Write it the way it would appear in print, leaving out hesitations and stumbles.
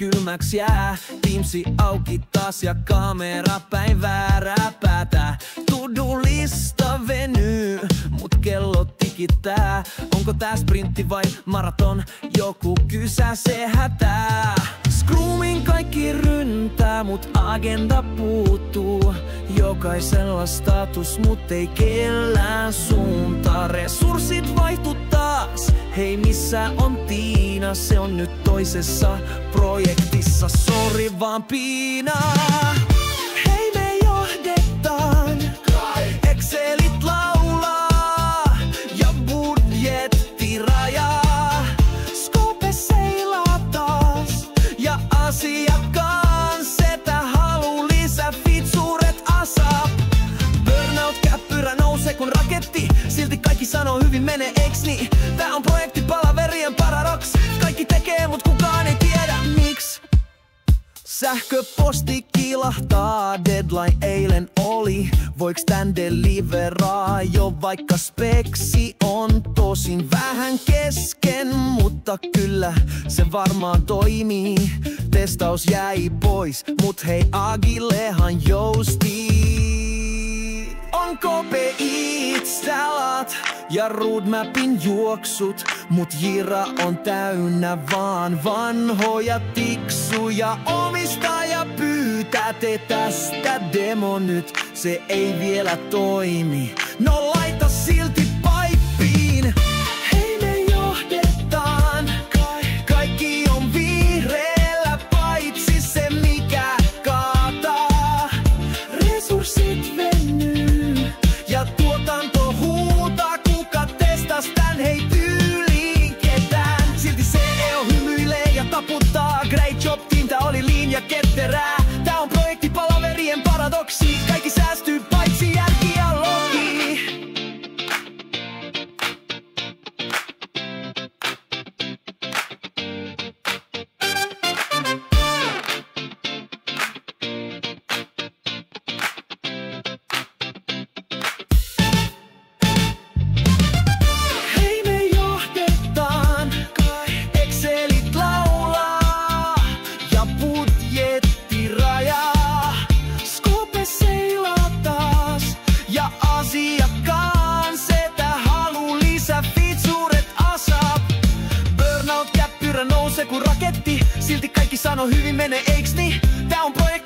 kylmäks jää. Teamsi auki taas ja kamera päin väärää päätä. To-do-lista venyy, mut kello tikittää. Onko tää sprintti vai maraton? Joku kysää, se hätää. Scroomin kaikki ryntää, mut agenda puuttuu. Jokaisella status, mut ei kellään suuntaa. Resurssit vaihtu taas. Hei, missä on Tiina? Se on nyt toisessa projektissa. Sori vaan piinaa. Hei, me johdetaan. Excelit laulaa ja budjetti rajaa. Scope seilaa taas ja asiakkaan setä haluu lisää featuret ASAP. Burnout-käppyrä nousee kun raketti. Silti kaikki sanoo hyvin menee, eiks niin? Tää on projekti palaverien paradoks. Kaikki tekee mut kukaan ei tiedä miks. Sähköposti kilahtaa, deadline eilen oli. Voiks tän deliveraa jo vaikka speksi on tosin vähän kesken, mutta kyllä se varmaan toimii. Testaus jäi pois, mut hei Agillehan jousti. On KPIt, salat ja roadmapin juoksut, mut Jira on täynnä vaan vanhoja tiksuja. Omistaja pyytää, tee tästä demo nyt, se ei vielä toimi. No laita silti paippiin. Hei, me johdetaan. Kaikki on vihreellä paitsi se mikä kaataa. Resurssit venyy ja tuotanto huutaa. Kuka testas tän, hei tyyliin ketään. Silti CEO hymyilee ja taputtaa. Great job team, tää oli linja ketterää. Tää on projekti palaverien paradoksi. Kaikki säästyy paitsi järki ja logi. Hei, me johdetaan. Excelit laulaa ja budjetti rajaa. Scope seilaa taas ja asiakkaan setä haluu lisää featuret ASAP. Burnout-käppyrä nousee kun raketti. Silti kaikki sanoo hyvin menee, eiks niin? Tää on projekti